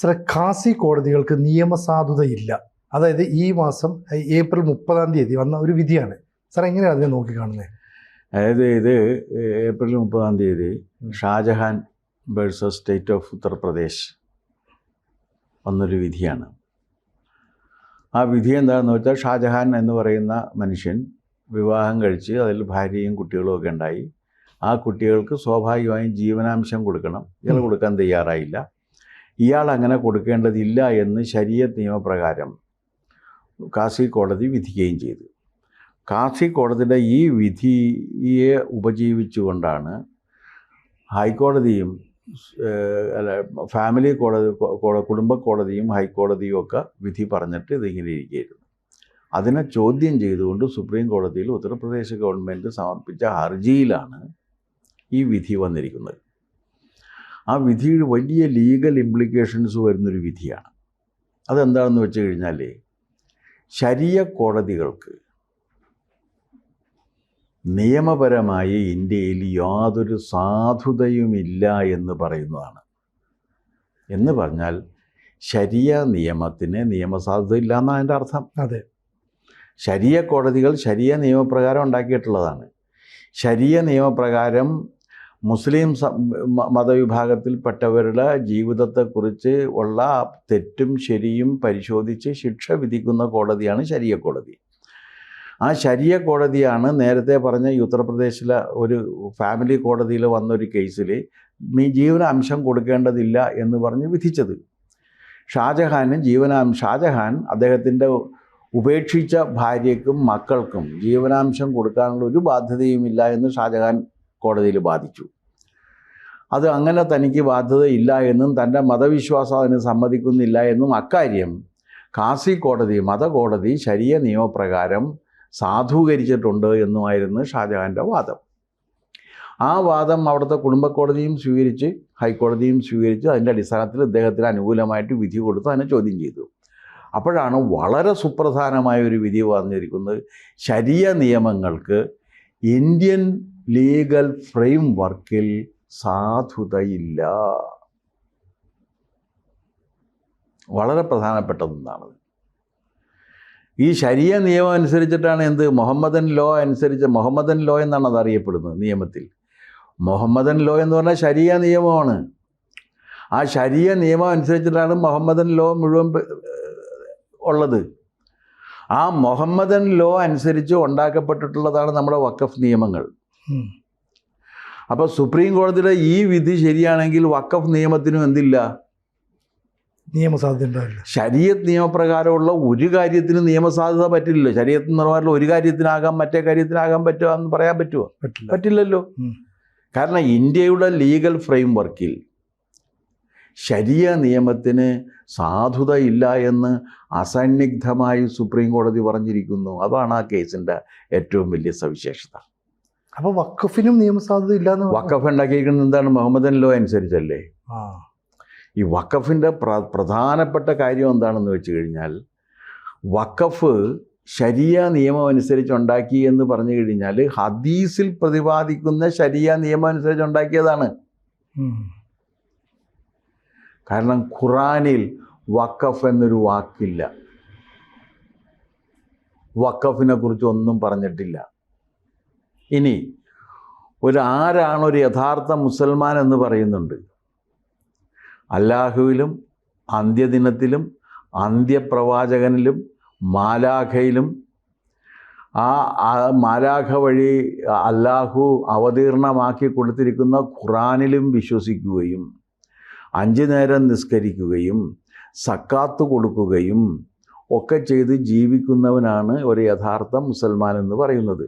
സാറേ, ഖാസി കോടതികൾക്ക് നിയമസാധുതയില്ല. അതായത് ഈ മാസം ഏപ്രിൽ 30 വന്ന ഒരു വിധിയാണ്. സാർ എങ്ങനെയാണ് അതിനെ നോക്കിക്കാണുന്നത്? അതായത് ഇത് April 30 Shahjahan versus state of Uttar Pradesh വന്നൊരു വിധിയാണ്. ആ വിധി എന്താണെന്ന് വെച്ചാൽ, ഷാജഹാൻ എന്ന് പറയുന്ന മനുഷ്യൻ വിവാഹം കഴിച്ച് അതിൽ ഭാര്യയും കുട്ടികളും ഒക്കെ ഉണ്ടായി. ആ കുട്ടികൾക്ക് സ്വാഭാവികമായും ജീവനാംശം കൊടുക്കണം. ഇയാൾ കൊടുക്കാൻ തയ്യാറായില്ല. ഇയാൾ അങ്ങനെ കൊടുക്കേണ്ടതില്ല എന്ന് ശരീഅത്ത് നിയമപ്രകാരം ഖാസി കോടതി വിധിക്കുകയും ചെയ്തു. ഖാസി കോടതിയുടെ ഈ വിധിയെ ഉപജീവിച്ചുകൊണ്ടാണ് ഹൈക്കോടതിയും ഫാമിലി കോടതി കുടുംബ കോടതിയും ഹൈക്കോടതിയും ഒക്കെ വിധി പറഞ്ഞിട്ട് ഇതിങ്ങനെ ഇരിക്കുകയായിരുന്നു. അതിനെ ചോദ്യം ചെയ്തുകൊണ്ട് സുപ്രീം കോടതിയിൽ ഉത്തർപ്രദേശ് ഗവൺമെൻറ് സമർപ്പിച്ച ഹർജിയിലാണ് ഈ വിധി വന്നിരിക്കുന്നത്. ആ വിധിയിൽ വലിയ ലീഗൽ ഇംപ്ലിക്കേഷൻസ് വരുന്നൊരു വിധിയാണ്. അതെന്താണെന്ന് വെച്ച് കഴിഞ്ഞാൽ, ശരീഅത്ത് കോടതികൾക്ക് നിയമപരമായി ഇന്ത്യയിൽ യാതൊരു സാധുതയുമില്ല എന്ന് പറയുന്നതാണ്. എന്ന് പറഞ്ഞാൽ ശരീഅത്ത് നിയമത്തിന് നിയമസാധുത ഇല്ല എന്നാണ് അതിൻ്റെ അർത്ഥം. അതെ, ശരീഅത്ത് കോടതികൾ ശരീഅത്ത് നിയമപ്രകാരം ഉണ്ടാക്കിയിട്ടുള്ളതാണ്. ശരീഅത്ത് നിയമപ്രകാരം മുസ്ലിം മതവിഭാഗത്തിൽപ്പെട്ടവരുടെ ജീവിതത്തെക്കുറിച്ച് ഉള്ള തെറ്റും ശരിയും പരിശോധിച്ച് ശിക്ഷ വിധിക്കുന്ന കോടതിയാണ് ശരീഅത്ത് കോടതി. ആ ശരീഅത്ത് കോടതിയാണ് നേരത്തെ പറഞ്ഞ ഉത്തർപ്രദേശിലെ ഒരു ഫാമിലി കോടതിയിൽ വന്നൊരു കേസിൽ ജീവനാംശം കൊടുക്കേണ്ടതില്ല എന്ന് പറഞ്ഞ് വിധിച്ചത്. ഷാജഹാൻ അദ്ദേഹത്തിൻ്റെ ഉപേക്ഷിച്ച ഭാര്യയ്ക്കും മക്കൾക്കും ജീവനാംശം കൊടുക്കാനുള്ള ഒരു ബാധ്യതയുമില്ല എന്ന് ഷാജഹാൻ കോടതിയിൽ ബാധിച്ചു. അത് അങ്ങനെ തനിക്ക് ബാധ്യതയില്ല എന്നും തൻ്റെ മതവിശ്വാസം അതിന് സമ്മതിക്കുന്നില്ല എന്നും അക്കാര്യം ഖാസി കോടതി, മതകോടതി ശരീഅത്ത് നിയമപ്രകാരം സാധൂകരിച്ചിട്ടുണ്ട് എന്നുമായിരുന്നു ഷാജഹാൻ്റെ വാദം. ആ വാദം അവിടുത്തെ കുടുംബക്കോടതിയും സ്വീകരിച്ച് ഹൈക്കോടതിയും സ്വീകരിച്ച് അതിൻ്റെ അടിസ്ഥാനത്തിൽ ഇദ്ദേഹത്തിന് അനുകൂലമായിട്ട് വിധി കൊടുത്ത് അതിനെ ചോദ്യം ചെയ്തു. അപ്പോഴാണ് വളരെ സുപ്രധാനമായ ഒരു വിധി വന്നിരിക്കുന്നത്. ശരീഅത്ത് നിയമങ്ങൾക്ക് ഇന്ത്യൻ ലീഗൽ ഫ്രെയിം വർക്കിൽ സാധുതയില്ല. വളരെ പ്രധാനപ്പെട്ടതെന്നാണ്. ഈ ശരീഅത്ത് നിയമം അനുസരിച്ചിട്ടാണ് മുഹമ്മദൻ ലോ എന്നാണ് അത് അറിയപ്പെടുന്നത് നിയമത്തിൽ. മുഹമ്മദൻ ലോ എന്ന് പറഞ്ഞാൽ ശരീഅത്ത് നിയമമാണ്. ആ ശരീഅത്ത് നിയമം അനുസരിച്ചിട്ടാണ് മുഹമ്മദൻ ലോ മുഴുവൻ ഉള്ളത്. ആ മുഹമ്മദൻ ലോ അനുസരിച്ച് ഉണ്ടാക്കപ്പെട്ടിട്ടുള്ളതാണ് നമ്മുടെ വഖഫ് നിയമങ്ങൾ. അപ്പോൾ സുപ്രീം കോടതിയുടെ ഈ വിധി ശരിയാണെങ്കിൽ വഖഫ് നിയമത്തിനും എന്തില്ല? നിയമസാധ്യത ഉണ്ടാവില്ല. ശരീഅത്ത് നിയമപ്രകാരമുള്ള ഒരു കാര്യത്തിനും നിയമസാധ്യത പറ്റില്ലല്ലോ. ശരീഅത്ത് നിയമമായിട്ടുള്ള ഒരു കാര്യത്തിനാകാം മറ്റേ കാര്യത്തിനാകാൻ പറ്റുമോ എന്ന് പറയാൻ പറ്റുമോ? പറ്റില്ലല്ലോ. കാരണം ഇന്ത്യയുടെ ലീഗൽ ഫ്രെയിം വർക്കിൽ ശരീഅത്ത് നിയമത്തിന് സാധുതയില്ല എന്ന് അസന്നിഗ്ധമായി സുപ്രീം കോടതി പറഞ്ഞിരിക്കുന്നു. അതാണ് ആ കേസിൻ്റെ ഏറ്റവും വലിയ സവിശേഷത. അപ്പോൾ വഖഫിനും നിയമസാധുത ഇല്ല. വഖഫ് ഉണ്ടാക്കിയിരിക്കുന്നത് എന്താണ്? മുഹമ്മദൻ ലോ അനുസരിച്ചല്ലേ. ഈ വഖഫിൻ്റെ പ്രധാനപ്പെട്ട കാര്യം എന്താണെന്ന് വെച്ച് കഴിഞ്ഞാൽ, വഖഫ് ശരീഅത്ത് നിയമം അനുസരിച്ച് ഉണ്ടാക്കി എന്ന് പറഞ്ഞു കഴിഞ്ഞാൽ ഹദീസിൽ പ്രതിപാദിക്കുന്ന ശരീഅത്ത് നിയമം അനുസരിച്ച് ഉണ്ടാക്കിയതാണ്. കാരണം ഖുറാനിൽ വഖഫ് എന്നൊരു വാക്കില്ല. വഖഫിനെ കുറിച്ച് ഒന്നും പറഞ്ഞിട്ടില്ല. ഇനി ആരാണ് ഒരു യഥാർത്ഥ മുസൽമാൻ എന്ന് പറയുന്നുണ്ട്. അല്ലാഹുവിലും അന്ത്യദിനത്തിലും അന്ത്യപ്രവാചകനിലും മാലാഖയിലും ആ മാലാഖ വഴി അല്ലാഹു അവതീർണമാക്കി കൊടുത്തിരിക്കുന്ന ഖുറാനിലും വിശ്വസിക്കുകയും 5 നേരം നിസ്കരിക്കുകയും സക്കാത്ത് കൊടുക്കുകയും ഒക്കെ ചെയ്ത് ജീവിക്കുന്നവനാണ് ഒരു യഥാർത്ഥ മുസൽമാൻ എന്ന് പറയുന്നത്.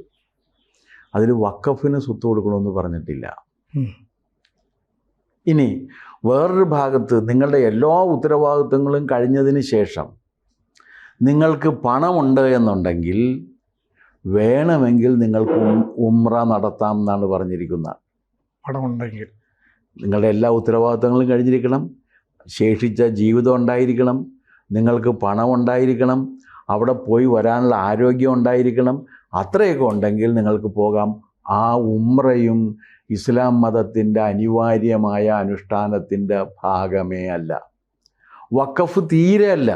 അതിൽ വഖഫിന് സ്വത്ത് കൊടുക്കണമെന്ന് പറഞ്ഞിട്ടില്ല. ഇനി വേറൊരു ഭാഗത്ത് നിങ്ങളുടെ എല്ലാ ഉത്തരവാദിത്വങ്ങളും കഴിഞ്ഞതിന് ശേഷം നിങ്ങൾക്ക് പണമുണ്ട് എന്നുണ്ടെങ്കിൽ വേണമെങ്കിൽ നിങ്ങൾക്ക് ഉംറ നടത്താം എന്നാണ് പറഞ്ഞിരിക്കുന്നത്. പണമുണ്ടെങ്കിൽ നിങ്ങളുടെ എല്ലാ ഉത്തരവാദിത്വങ്ങളും കഴിഞ്ഞിരിക്കണം, ശേഷിച്ച ജീവിതം ഉണ്ടായിരിക്കണം, നിങ്ങൾക്ക് പണമുണ്ടായിരിക്കണം, അവിടെ പോയി വരാനുള്ള ആരോഗ്യം ഉണ്ടായിരിക്കണം. അത്രയൊക്കെ ഉണ്ടെങ്കിൽ നിങ്ങൾക്ക് പോകാം. ആ ഉംറയും ഇസ്ലാം മതത്തിൻ്റെ അനിവാര്യമായ അനുഷ്ഠാനത്തിൻ്റെ ഭാഗമേ അല്ല. വഖഫ് തീരെ അല്ല.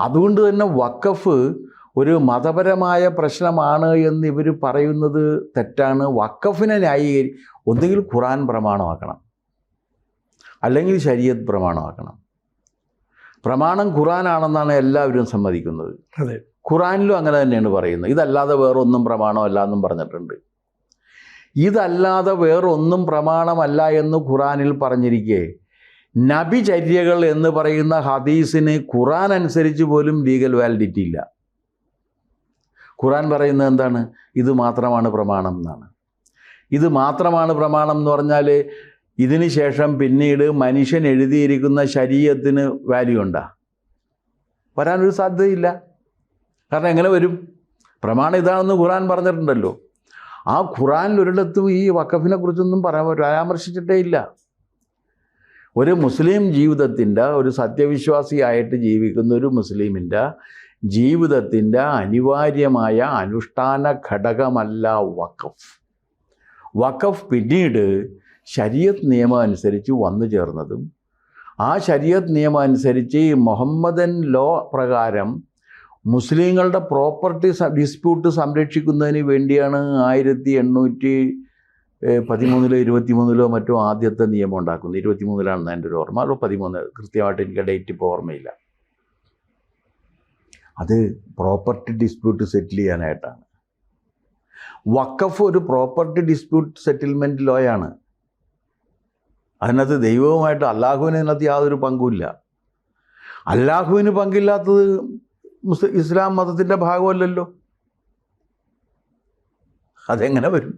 അതുകൊണ്ട് തന്നെ വഖഫ് ഒരു മതപരമായ പ്രശ്നമാണ് എന്ന് ഇവർ പറയുന്നത് തെറ്റാണ്. വഖഫിനെ ഒന്നുകിൽ ഖുർആൻ പ്രമാണമാക്കണം, അല്ലെങ്കിൽ ശരീഅത്ത് പ്രമാണമാക്കണം. പ്രമാണം ഖുർആനാണെന്നാണ് എല്ലാവരും സമ്മതിക്കുന്നത്. അതെ, ഖുർആനിലും അങ്ങനെ തന്നെയാണ് പറയുന്നത്. ഇതല്ലാതെ വേറൊന്നും പ്രമാണമല്ല എന്നും പറഞ്ഞിട്ടുണ്ട്. ഇതല്ലാതെ വേറൊന്നും പ്രമാണമല്ല എന്ന് ഖുർആനിൽ പറഞ്ഞിരിക്കെ നബിചര്യകൾ എന്ന് പറയുന്ന ഹദീസിന് ഖുർആൻ അനുസരിച്ച് പോലും ലീഗൽ വാലിഡിറ്റി ഇല്ല. ഖുർആൻ പറയുന്നത് എന്താണ്? ഇത് മാത്രമാണ് പ്രമാണം എന്നാണ്. ഇത് മാത്രമാണ് പ്രമാണം എന്ന് പറഞ്ഞാൽ ഇതിന് ശേഷം പിന്നീട് മനുഷ്യൻ എഴുതിയിരിക്കുന്ന ശരീഅത്തിന് വാല്യൂ ഉണ്ടാ? വരാനൊരു സാധ്യതയില്ല. കാരണം എങ്ങനെ വരും? പ്രമാണം ഇതാണെന്ന് ഖുർആൻ പറഞ്ഞിട്ടുണ്ടല്ലോ. ആ ഖുർആനിൽ ഒരിടത്തും ഈ വഖഫിനെ കുറിച്ചൊന്നും പരാമർശിച്ചിട്ടേ ഇല്ല. ഒരു മുസ്ലിം ജീവിതത്തിൻ്റെ, ഒരു സത്യവിശ്വാസിയായിട്ട് ജീവിക്കുന്ന ഒരു മുസ്ലിമിൻ്റെ ജീവിതത്തിൻ്റെ അനിവാര്യമായ അനുഷ്ഠാന ഘടകമല്ല വഖഫ്. വഖഫ് പിന്നീട് ശരീഅത്ത് നിയമം അനുസരിച്ച് വന്നു ചേർന്നതും, ആ ശരീഅത്ത് നിയമം അനുസരിച്ച് മുഹമ്മദൻ ലോ പ്രകാരം മുസ്ലിങ്ങളുടെ പ്രോപ്പർട്ടി ഡിസ്പ്യൂട്ട് സംരക്ഷിക്കുന്നതിന് വേണ്ടിയാണ് 1813 മറ്റോ ആദ്യത്തെ നിയമം ഉണ്ടാക്കുന്നത്. 23 എൻ്റെ ഒരു ഓർമ്മ, അതോ 13, കൃത്യമായിട്ട് എനിക്ക് ഡേറ്റ് ഇപ്പോൾ ഓർമ്മയില്ല. അത് പ്രോപ്പർട്ടി ഡിസ്പ്യൂട്ട് സെറ്റിൽ ചെയ്യാനായിട്ടാണ്. വഖഫ് ഒരു പ്രോപ്പർട്ടി ഡിസ്പ്യൂട്ട് സെറ്റിൽമെൻറ്റ് ലോയാണ്. അതിനകത്ത് ദൈവവുമായിട്ട് അള്ളാഹുവിന് അതിനകത്ത് യാതൊരു പങ്കുമില്ല. അള്ളാഹുവിന് പങ്കില്ലാത്തത് ഇസ്ലാം മതത്തിൻ്റെ ഭാഗമല്ലല്ലോ. അതെങ്ങനെ വരും?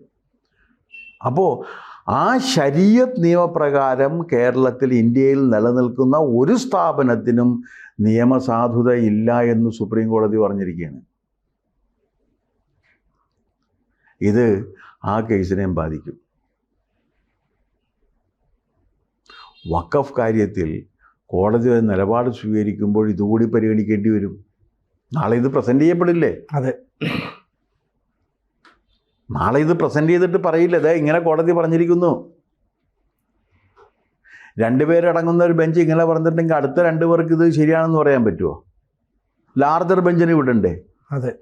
അപ്പോൾ ആ ശരീഅത്ത് നിയമപ്രകാരം കേരളത്തിൽ, ഇന്ത്യയിൽ നിലനിൽക്കുന്ന ഒരു സ്ഥാപനത്തിനും നിയമസാധുത ഇല്ല എന്ന് സുപ്രീം കോടതി പറഞ്ഞിരിക്കുകയാണ്. ഇത് ആ കേസിനെയും ബാധിക്കും. വഖഫ് കാര്യത്തിൽ കോടതി ഒരു നിലപാട് സ്വീകരിക്കുമ്പോൾ ഇതുകൂടി പരിഗണിക്കേണ്ടി വരും. നാളെ ഇത് പ്രസൻറ്റ് ചെയ്യപ്പെടില്ലേ? അതെ, നാളെ ഇത് പ്രസൻറ്റ് ചെയ്തിട്ട് പറയില്ല, അതെ ഇങ്ങനെ കോടതി പറഞ്ഞിരിക്കുന്നു. 2 പേരടങ്ങുന്ന ഒരു ബെഞ്ച് ഇങ്ങനെ പറഞ്ഞിട്ടുണ്ടെങ്കിൽ അടുത്ത 2 പേർക്ക് ഇത് ശരിയാണെന്ന് പറയാൻ പറ്റുമോ? ലാർജർ ബെഞ്ചിന് വിടണ്ടേ? അതെ.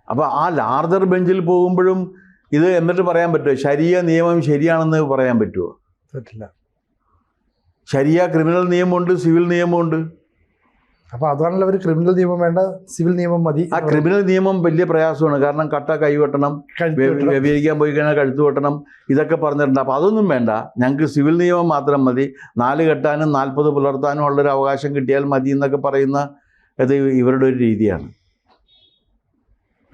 അപ്പോൾ ആ ലാർജർ ബെഞ്ചിൽ പോകുമ്പോഴും ഇത് എന്നിട്ട് പറയാൻ പറ്റുമോ ശരിയ നിയമം ശരിയാണെന്ന് പറയാൻ പറ്റുമോ? പറ്റില്ല. ശരിയ ക്രിമിനൽ നിയമമുണ്ട്, സിവിൽ നിയമമുണ്ട്. അപ്പോൾ അതാണല്ലോ അവർ ക്രിമിനൽ നിയമം വേണ്ട, സിവിൽ നിയമം മതി. ആ ക്രിമിനൽ നിയമം വലിയ പ്രയാസമാണ്. കാരണം കട്ട കൈ വെട്ടണം, വ്യഭിചരിക്കാൻ പോയി കഴിഞ്ഞാൽ കഴുത്ത് വെട്ടണം, ഇതൊക്കെ പറഞ്ഞിട്ടുണ്ട്. അപ്പോൾ അതൊന്നും വേണ്ട, ഞങ്ങൾക്ക് സിവിൽ നിയമം മാത്രം മതി, 4 കെട്ടാനും 40 പുലർത്താനും ഉള്ളൊരു അവകാശം കിട്ടിയാൽ മതി എന്നൊക്കെ പറയുന്ന ഇത് ഇവരുടെ ഒരു രീതിയാണ്.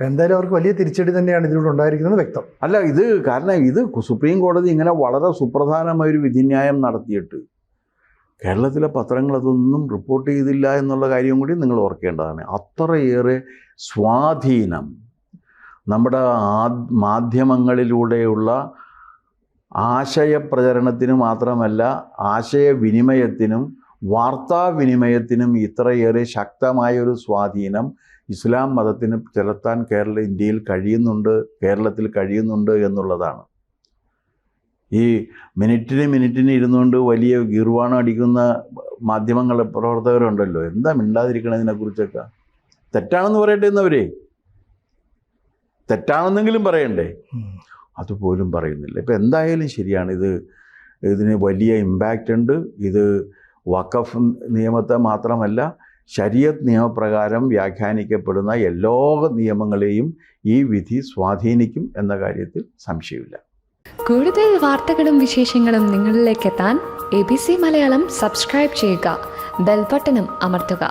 എന്തായാലും അവർക്ക് വലിയ തിരിച്ചടി തന്നെയാണ് ഇതിലൂടെ ഉണ്ടായിരിക്കുന്നത് വ്യക്തം. അല്ല, ഇത് കാരണം ഇത് സുപ്രീം കോടതി ഇങ്ങനെ വളരെ സുപ്രധാനമായൊരു വിധിന്യായം നടത്തിയിട്ട് കേരളത്തിലെ പത്രങ്ങൾ അതൊന്നും റിപ്പോർട്ട് ചെയ്തില്ല എന്നുള്ള കാര്യം കൂടി നിങ്ങൾ ഓർക്കേണ്ടതാണ്. അത്രയേറെ സ്വാധീനം നമ്മുടെ മാധ്യമങ്ങളിലൂടെയുള്ള ആശയപ്രചരണത്തിന് മാത്രമല്ല, ആശയവിനിമയത്തിനും വാർത്താവിനിമയത്തിനും ഇത്രയേറെ ശക്തമായൊരു സ്വാധീനം ഇസ്ലാം മതത്തിന് ചെലുത്താൻ കേരളത്തിൽ കഴിയുന്നുണ്ട് എന്നുള്ളതാണ്. ഈ മിനിറ്റിന് ഇരുന്നുകൊണ്ട് വലിയ ഗീർവാണം അടിക്കുന്ന മാധ്യമങ്ങളെ പ്രവർത്തകരുണ്ടല്ലോ, എന്താ മിണ്ടാതിരിക്കണതിനെക്കുറിച്ചൊക്കെ? തെറ്റാണെന്ന് പറയട്ടെ എന്നവരെ, തെറ്റാണെന്നെങ്കിലും പറയണ്ടേ? അതുപോലും പറയുന്നില്ല. ഇപ്പം എന്തായാലും ശരിയാണ്, ഇതിന് വലിയ ഇമ്പാക്റ്റ് ഉണ്ട്. ഇത് വഖഫ് നിയമത്തെ മാത്രമല്ല, ശരീഅത്ത് നിയമപ്രകാരം വ്യാഖ്യാനിക്കപ്പെടുന്ന എല്ലാ നിയമങ്ങളെയും ഈ വിധി സ്വാധീനിക്കും എന്ന കാര്യത്തിൽ സംശയമില്ല. കൂടുതൽ വാർത്തകളും വിശേഷങ്ങളും നിങ്ങളിലേക്ക് എത്താൻ ABC മലയാളം സബ്സ്ക്രൈബ് ചെയ്യുക, ബെൽ ബട്ടണും അമർത്തുക.